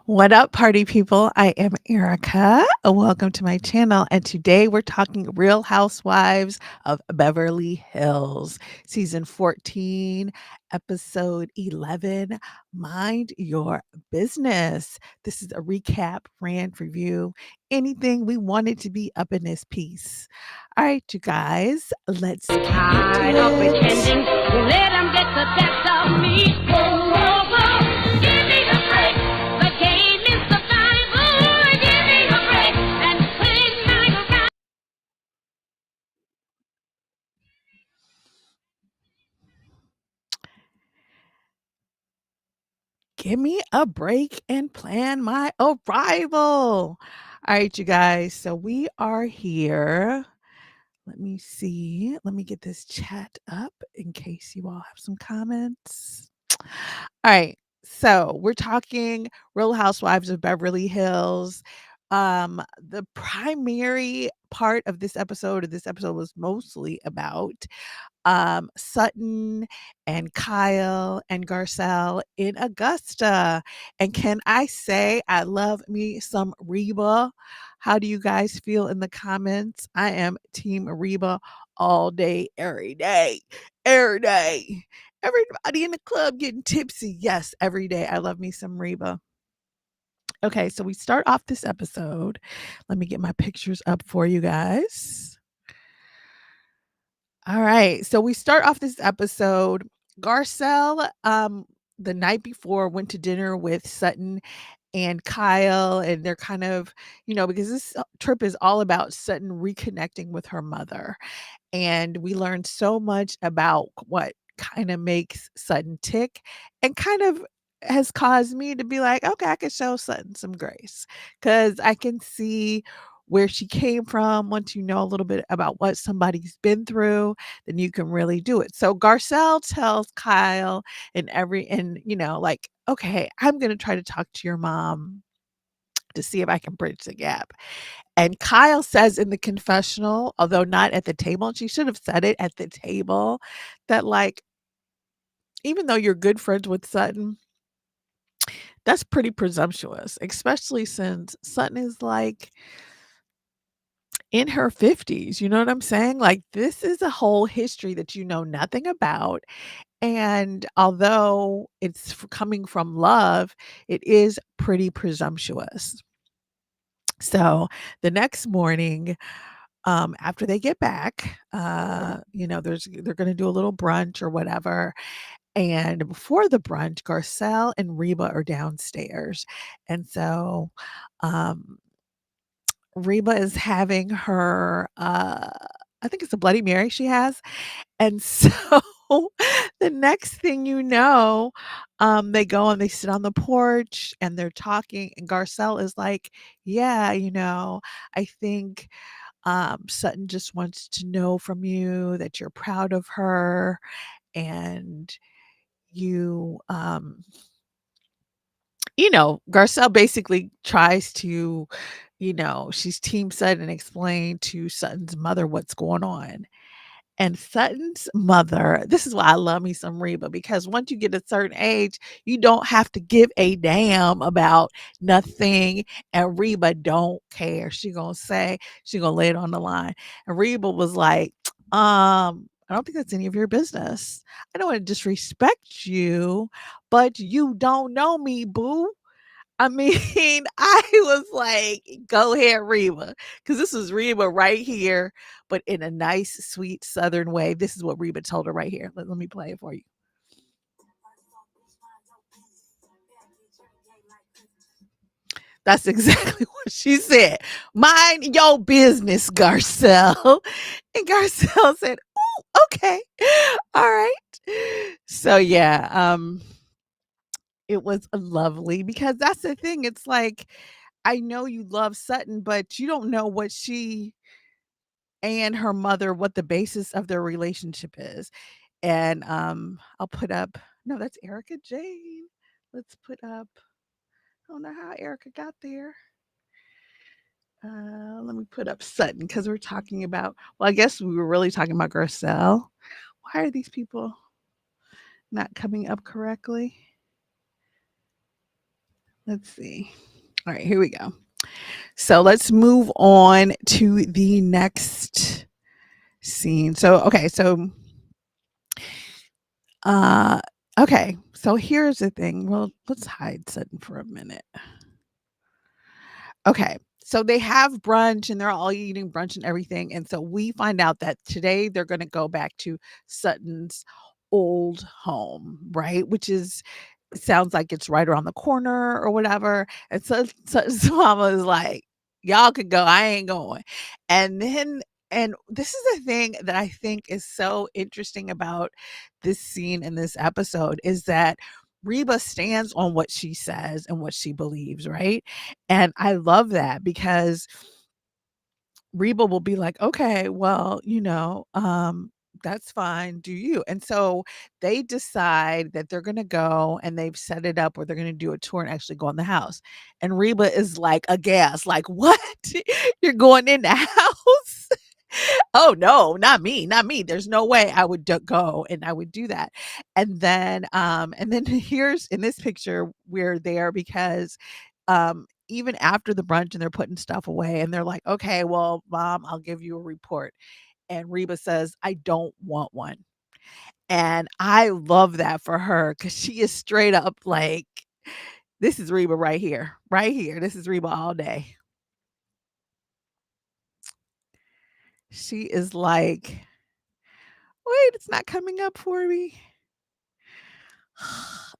What up, party people? I am Erica. Welcome to my channel. And today we're talking Real Housewives of Beverly Hills, season 14, episode 11. Mind your business. This is a recap, rant, review, anything we wanted to be up in this piece. All right, you guys, let's get Tired of into it. pretending to let them get the best of me. Whoa, whoa, whoa. Give me a break. The game is survival. Give me a break and swing back around. Give me a break and plan my arrival. All right, you guys. So we are here. Let me see. Let me get this chat up in case you all have some comments. All right. So we're talking Real Housewives of Beverly Hills. The primary part of this episode was mostly about Sutton and Kyle and Garcelle in Augusta. And can I say I love me some Reba? How do you guys feel in the comments? I am Team Reba all day, every day, every day. Everybody in the club getting tipsy. Yes, every day. I love me some Reba. Okay, so we start off this episode. Let me get my pictures up for you guys. All right. So we start off this episode. Garcelle, the night before, went to dinner with Sutton and Kyle, and they're kind of, because this trip is all about Sutton reconnecting with her mother. And we learned so much about what kind of makes Sutton tick and kind of has caused me to be like, okay, I can show Sutton some grace because I can see where she came from. Once you know a little bit about what somebody's been through, then you can really do it. So Garcelle tells Kyle like, okay, I'm going to try to talk to your mom to see if I can bridge the gap. And Kyle says in the confessional, although not at the table, and she should have said it at the table, that like, even though you're good friends with Sutton, that's pretty presumptuous, especially since Sutton is like in her 50s. You know what I'm saying? Like, this is a whole history that you know nothing about. And although it's coming from love, it is pretty presumptuous. So the next morning, after they get back, they're going to do a little brunch or whatever. And before the brunch, Garcelle and Reba are downstairs. And so um, Reba is having her, I think it's a Bloody Mary she has. And so the next thing you know, they go and they sit on the porch and they're talking. And Garcelle is like, yeah, I think Sutton just wants to know from you that you're proud of her and you, Garcelle basically tries to, she's Team Sutton, explain to Sutton's mother what's going on. And Sutton's mother, this is why I love me some Reba, because once you get a certain age, you don't have to give a damn about nothing. And Reba don't care. She gonna lay it on the line. And Reba was like, I don't think that's any of your business. I don't want to disrespect you, but you don't know me, boo. I mean, I was like, go ahead, Reba. Because this is Reba right here, but in a nice, sweet Southern way. This is what Reba told her right here. Let me play it for you. That's exactly what she said. Mind your business, Garcelle. And Garcelle said, "Ooh, okay. All right." So yeah, it was lovely because that's the thing. It's like, I know you love Sutton, but you don't know what she and her mother, what the basis of their relationship is. And I'll put up, no, that's Erica Jane. Let's put up, I don't know how Erica got there. Let me put up Sutton because we're talking about, well, I guess we were really talking about Garcelle. Why are these people not coming up correctly? Let's see. All right, here we go. So let's move on to the next scene. Uh okay. So here's the thing. Well, let's hide Sutton for a minute. Okay. So they have brunch and they're all eating brunch and everything. And so we find out that today they're going to go back to Sutton's old home, right? Which is sounds like it's right around the corner or whatever. And so mama is like, y'all could go, I ain't going. And then and this is the thing that I think is so interesting about this scene in this episode is that Reba stands on what she says and what she believes, right? And I love that because Reba will be like, "Okay, well, that's fine, do you?" And so they decide that they're gonna go and they've set it up where they're gonna do a tour and actually go in the house. And Reba is like aghast, like, "What? You're going in the house?" Oh no, not me, not me. There's no way I would go and I would do that. And then here's in this picture, we're there because even after the brunch and they're putting stuff away and they're like, okay, well, mom, I'll give you a report. And Reba says, I don't want one. And I love that for her because she is straight up like, this is Reba right here, right here. This is Reba all day. She is like, wait, it's not coming up for me.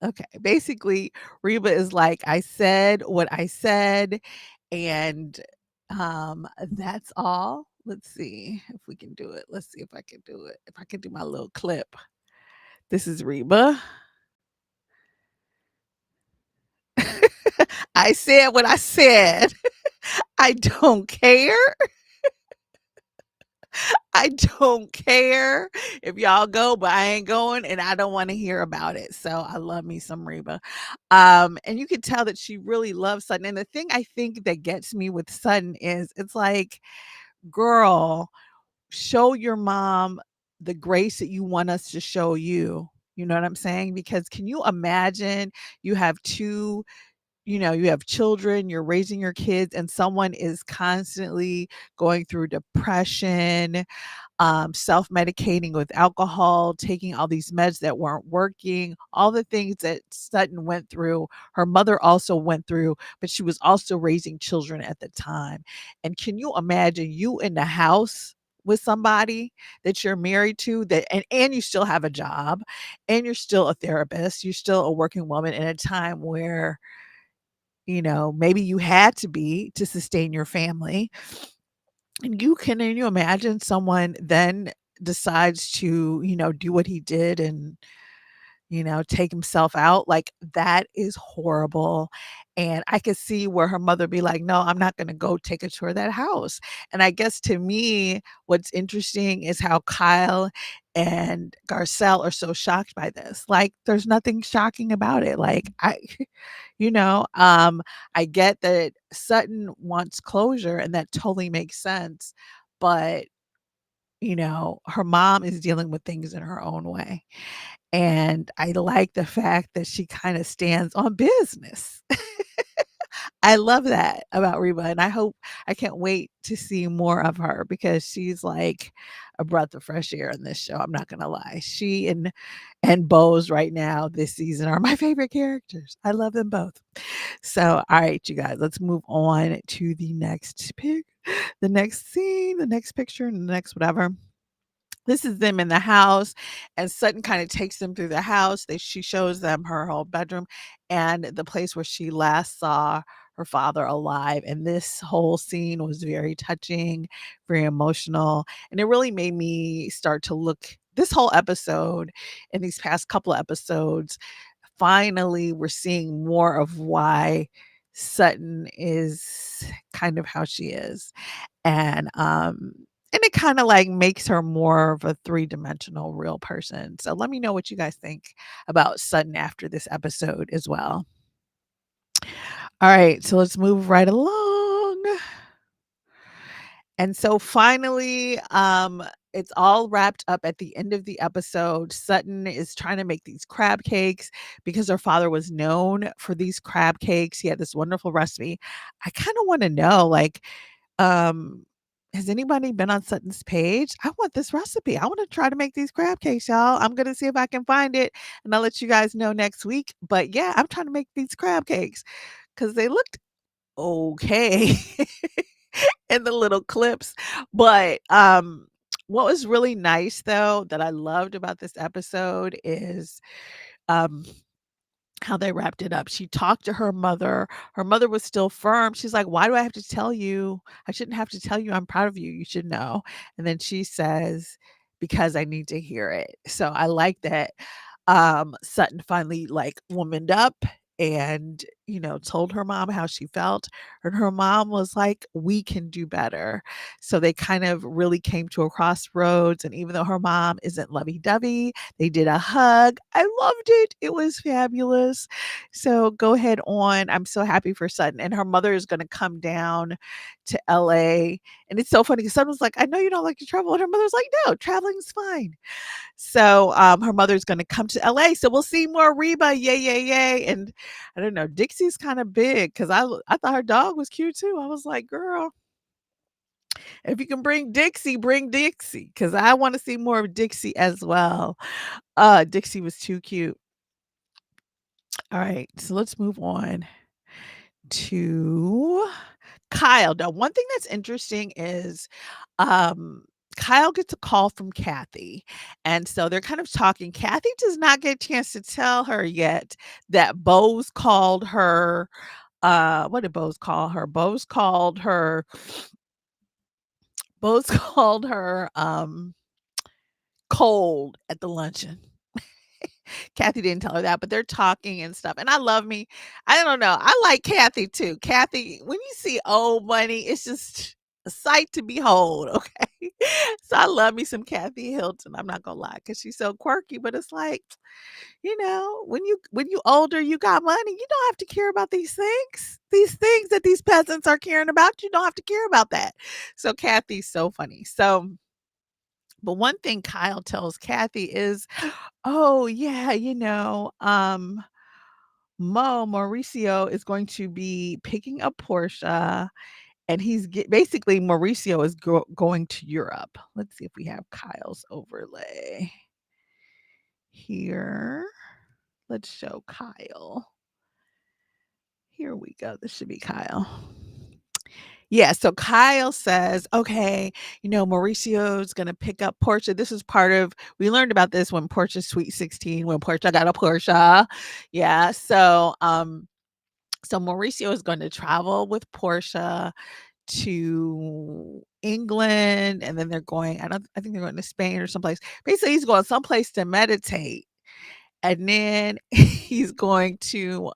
Okay. Basically, Reba is like, I said what I said, and that's all. Let's see if we can do it. Let's see if I can do it. If I can do my little clip. This is Reba. I said what I said. I don't care. I don't care if y'all go, but I ain't going and I don't want to hear about it. So I love me some Reba. And you can tell that she really loves Sutton. And the thing I think that gets me with Sutton is it's like, girl, show your mom the grace that you want us to show you. You know what I'm saying? Because can you imagine you have you have children, you're raising your kids, and someone is constantly going through depression, self-medicating with alcohol, taking all these meds that weren't working, all the things that Sutton went through, her mother also went through, but she was also raising children at the time. And can you imagine you in the house with somebody that you're married to that and you still have a job and you're still a therapist, you're still a working woman in a time where maybe you had to be to sustain your family. And can you imagine someone then decides to, do what he did and, take himself out? Like that is horrible. And I could see where her mother be like, no, I'm not going to go take a tour of that house. And I guess to me, what's interesting is how Kyle and Garcelle are so shocked by this. Like there's nothing shocking about it. Like you know, um, I get that Sutton wants closure and that totally makes sense. But her mom is dealing with things in her own way. And I like the fact that she kind of stands on business. I love that about Reba, and I can't wait to see more of her because she's like a breath of fresh air in this show. I'm not gonna lie. She and Boze right now this season are my favorite characters. I love them both. So, all right, you guys, let's move on to the next scene, the next picture, and the next whatever. This is them in the house, and Sutton kind of takes them through the house. She shows them her whole bedroom and the place where she last saw her father alive. And this whole scene was very touching, very emotional, and it really made me start to look. This whole episode, in these past couple of episodes, finally we're seeing more of why Sutton is kind of how she is. And it kind of like makes her more of a three-dimensional real person. So let me know what you guys think about Sutton after this episode as well. All right, so let's move right along. And so finally, it's all wrapped up at the end of the episode. Sutton is trying to make these crab cakes because her father was known for these crab cakes. He had this wonderful recipe. I kind of want to know, like, um, has anybody been on Sutton's page? I want this recipe. I want to try to make these crab cakes, y'all. I'm gonna see if I can find it, and I'll let you guys know next week. But yeah, I'm trying to make these crab cakes because they looked okay in the little clips. But what was really nice though that I loved about this episode is um how they wrapped it up. She talked to her mother. Her mother was still firm. She's like, "Why do I have to tell you? I shouldn't have to tell you I'm proud of you. You should know." And then she says, "Because I need to hear it." So I like that Sutton finally like womaned up and told her mom how she felt, and her mom was like, "We can do better." So they kind of really came to a crossroads, and even though her mom isn't lovey-dovey, they did a hug. I loved it. It was fabulous. So go ahead on. I'm so happy for Sutton, and her mother is going to come down to LA. And it's so funny because Sutton was like, "I know you don't like to travel," and her mother's like, "No, traveling's fine." So her mother's going to come to LA. So we'll see more Reba. Yay, yay, yay. And I don't know, Dixie's kind of big because I thought her dog was cute too. I was like, girl, if you can bring Dixie because I want to see more of Dixie as well. Dixie was too cute. All right, so let's move on to Kyle. Now, one thing that's interesting is um Kyle gets a call from Kathy. And so they're kind of talking. Kathy does not get a chance to tell her yet that Boze called her. What did Boze call her? Boze called her cold at the luncheon. Kathy didn't tell her that, but they're talking and stuff. And I love me. I don't know. I like Kathy too. Kathy, when you see old money, it's just a sight to behold. Okay. So I love me some Kathy Hilton. I'm not gonna lie, because she's so quirky, but it's like, when you older, you got money, you don't have to care about these things. These things that these peasants are caring about, you don't have to care about that. So Kathy's so funny. So but one thing Kyle tells Kathy is, "Oh, yeah, Mauricio is going to be picking up Portia, and basically Mauricio is going to Europe." Let's see if we have Kyle's overlay here. Let's show Kyle. Here we go. This should be Kyle. Yeah, so Kyle says, "Okay, Mauricio's gonna pick up Portia." This is part of we learned about this when Portia's Sweet 16, when Portia got a Portia. Yeah, so Mauricio is going to travel with Portia to England, and then I think they're going to Spain or someplace. Basically, he's going someplace to meditate. And then he's going to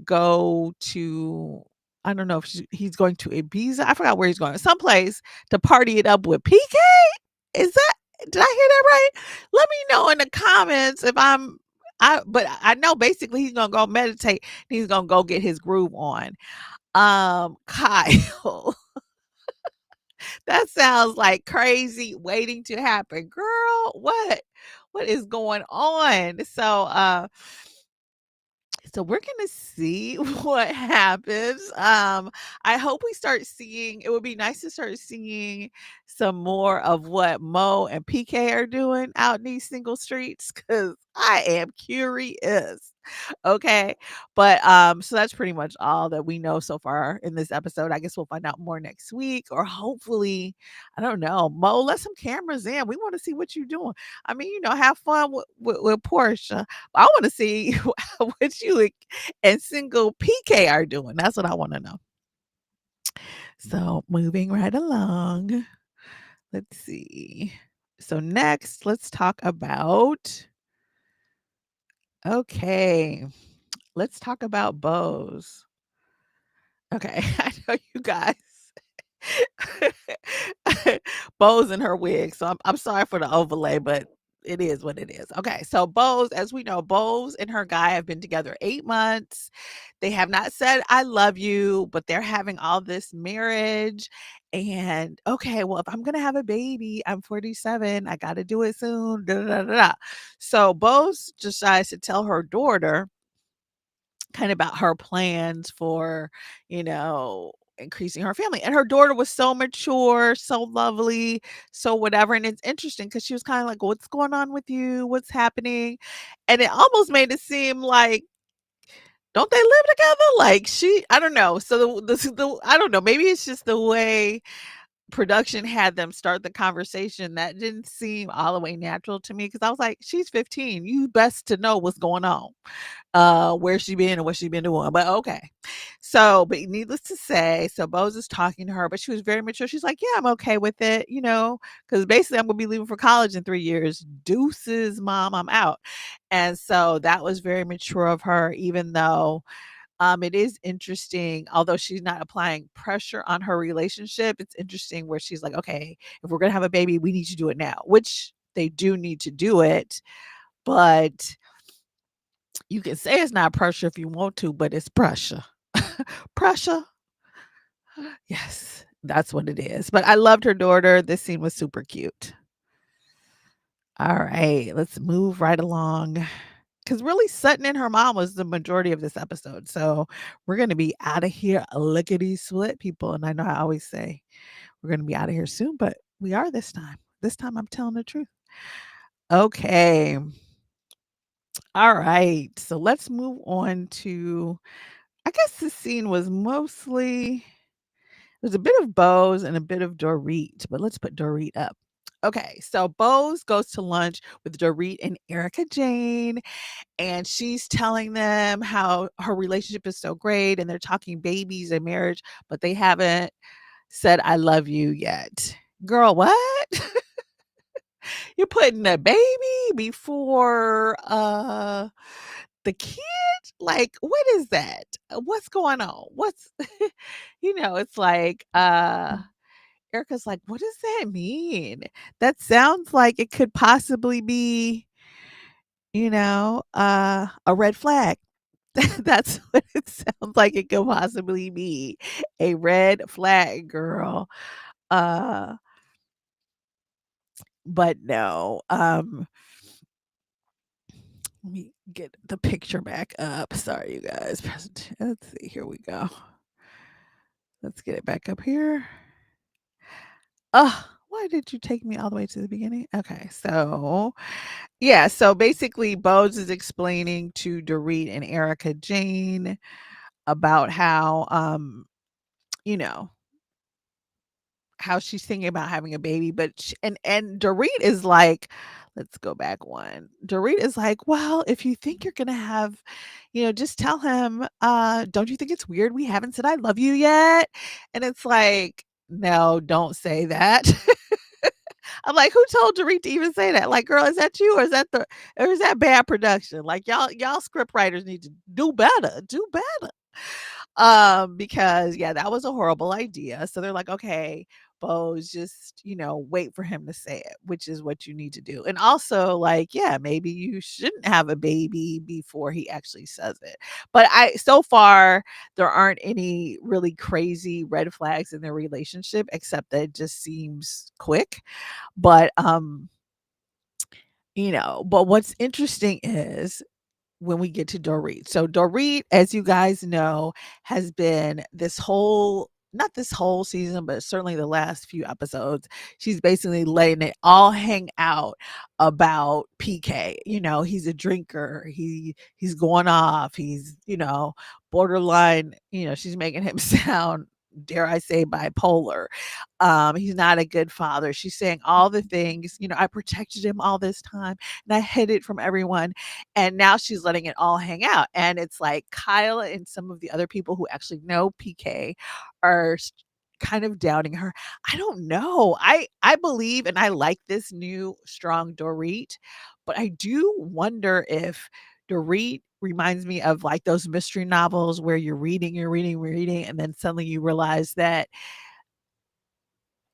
go to, I don't know if he's going to Ibiza. I forgot where he's going. Someplace to party it up with PK. Is that Did I hear that right? Let me know in the comments if but I know basically he's gonna go meditate. He's gonna go get his groove on. Kyle, that sounds like crazy waiting to happen. Girl, what is going on? So we're gonna see what happens. I hope we start seeing. It would be nice to start seeing some more of what Mo and PK are doing out in these single streets because I am curious. Okay, but so that's pretty much all that we know so far in this episode. I guess we'll find out more next week, or hopefully, I don't know. Mo, let some cameras in. We want to see what you're doing. I mean, have fun with Portia. I want to see what you and single PK are doing. That's what I want to know. So moving right along. Let's see. So next, let's talk about. Okay, let's talk about Boze. Okay, I know you guys. Boze in her wig. So I'm sorry for the overlay, but it is what it is. Okay, so Boze, as we know, Boze and her guy have been together 8 months. They have not said "I love you," but they're having all this marriage. And okay, well, if I'm gonna have a baby, I'm 47. I got to do it soon. Da, da, da, da, da. So Boze decides to tell her daughter kind of about her plans for, increasing her family. And her daughter was so mature, so lovely, so whatever. And it's interesting because she was kind of like, "What's going on with you? What's happening?" And it almost made it seem like, don't they live together? Like I don't know. So I don't know. Maybe it's just the way production had them start the conversation that didn't seem all the way natural to me because I was like, she's 15. You best to know what's going on, where she been and what she been doing. But okay. So, but needless to say, so Bose is talking to her, but she was very mature. She's like, "Yeah, I'm okay with it, because basically I'm gonna be leaving for college in 3 years. Deuces, mom, I'm out." And so that was very mature of her, even though it is interesting, although she's not applying pressure on her relationship. It's interesting where she's like, "Okay, if we're gonna have a baby, we need to do it now," which they do need to do it, but you can say it's not pressure if you want to, but it's pressure. Pressure. Yes, that's what it is. But I loved her daughter. This scene was super cute. All right, let's move right along. Because really, Sutton and her mom was the majority of this episode. So we're going to be out of here lickety split, people. And I know I always say we're going to be out of here soon, but we are this time. This time I'm telling the truth. Okay. All right. So let's move on to, I guess the scene was mostly, there's a bit of Boze and a bit of Dorit, but let's put Dorit up. Okay, so Boze goes to lunch with Dorit and Erica Jane, and she's telling them how her relationship is so great, and they're talking babies and marriage, but they haven't said "I love you" yet. Girl, what? You're putting a baby before the kid? Like, what is that? What's going on? What's it's like Erica's like, "What does that mean? That sounds like it could possibly be, a red flag." That's what it sounds like it could possibly be. A red flag, girl. Uh, but no. Let me get the picture back up. Sorry, you guys. Let's see. Here we go. Let's get it back up here. Why did you take me all the way to the beginning? Okay, so yeah, so basically Bose is explaining to Dorit and Erica Jane about how you know, how she's thinking about having a baby, but and Dorit is like, let's go back one. Dorit is like, "Well, if you think you're gonna have, just tell him, don't you think it's weird we haven't said I love you yet?" And it's like, no, don't say that. I'm like, who told Dorit to even say that? Like, girl, is that you or is that bad production? Like y'all script writers need to do better. Do better. Because yeah, that was a horrible idea. So they're like, "Okay, Bose, just, wait for him to say it," which is what you need to do. And also, like, yeah, maybe you shouldn't have a baby before he actually says it. But so far, there aren't any really crazy red flags in their relationship, except that it just seems quick. But but what's interesting is when we get to Dorit. So Dorit, as you guys know, has been this whole not this whole season, but certainly the last few episodes, she's basically letting it all hang out about PK. He's a drinker. He's going off. He's, borderline, she's making him sound, dare I say, bipolar. He's not a good father. She's saying all the things, "I protected him all this time and I hid it from everyone." And now she's letting it all hang out. And it's like Kyle and some of the other people who actually know PK are kind of doubting her. I don't know. I believe and I like this new strong Dorit, but I do wonder if Dorit reminds me of like those mystery novels where you're reading, and then suddenly you realize that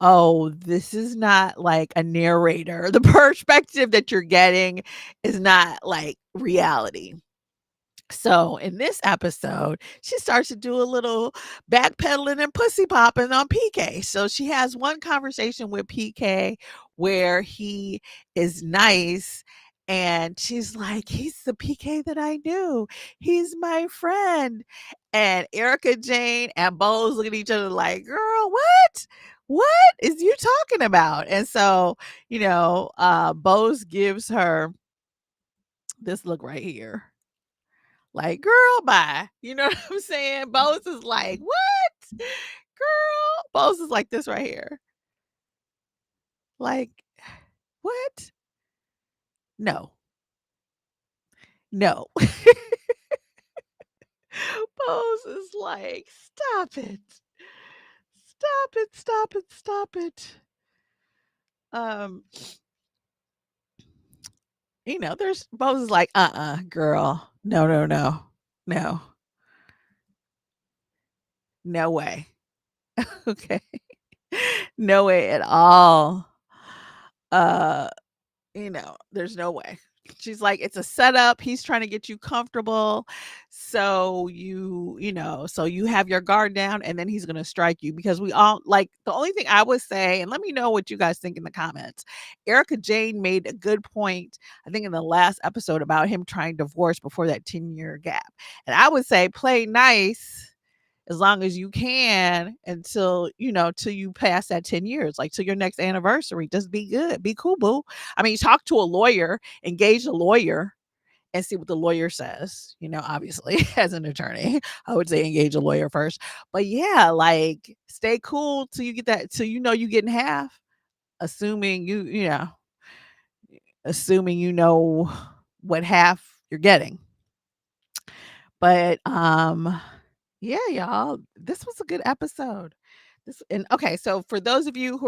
oh, this is not like a narrator. The perspective that you're getting is not like reality. So in this episode, she starts to do a little backpedaling and pussy popping on PK. So she has one conversation with PK where he is nice. And she's like, he's the PK that I knew. He's my friend. And Erica Jane and Boze look at each other like, girl, what? What is you talking about? And so, Boze gives her this look right here. Like, girl, bye. You know what I'm saying? Boze is like, what? Girl. Boze is like this right here. Like, what? No. No. Boze is like, stop it. Stop it. Stop it. Stop it. Um, there's Boze is like, girl. No, no, no. No. No way. Okay. No way at all. Uh there's no way. She's like, it's a setup. He's trying to get you comfortable. So so you have your guard down and then he's going to strike you because we all like the only thing I would say, and let me know what you guys think in the comments. Erica Jane made a good point, I think in the last episode about him trying divorce before that 10-year gap. And I would say play nice as long as you can until till you pass that 10 years, like till your next anniversary. Just be good, be cool, boo. I mean, talk to a lawyer, engage a lawyer and see what the lawyer says, obviously. As an attorney, I would say engage a lawyer first. But yeah, like stay cool till you get that, till you getting half, assuming assuming what half you're getting. But yeah, y'all, this was a good episode. Okay, so for those of you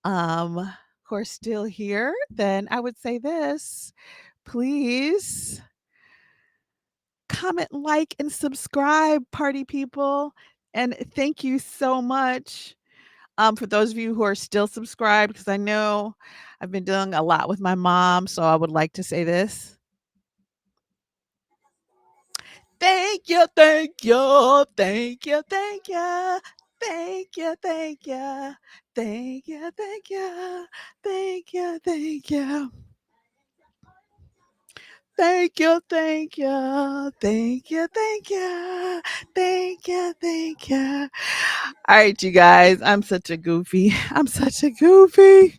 um who are still here, then I would say this. Please comment, like, and subscribe, party people. And thank you so much. For those of you who are still subscribed, because I know I've been doing a lot with my mom, so I would like to say this. Thank you, thank you, thank you, thank you, thank you, thank you, thank you, thank you, thank you, thank you. Thank you, thank you, thank you, thank you, thank you, thank you. All right, you guys, I'm such a goofy. I'm such a goofy.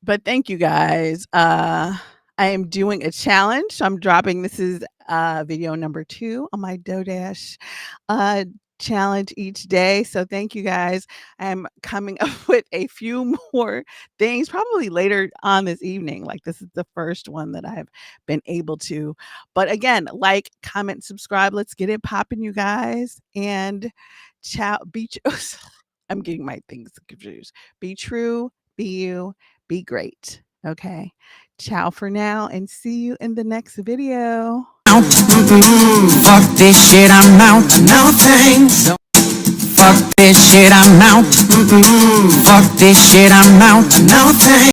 But thank you guys. I am doing a challenge. I'm dropping, this is video number 2 on my DoDash challenge each day. So thank you guys. I'm coming up with a few more things probably later on this evening. Like this is the first one that I've been able to. But again, like, comment, subscribe. Let's get it popping, you guys. And ciao. I'm getting my things confused. Be true, be you, be great. Okay. Ciao for now and see you in the next video. Fuck this shit, I'm out. No thanks. Fuck this shit, I'm out. Fuck this shit, I'm out. No thanks.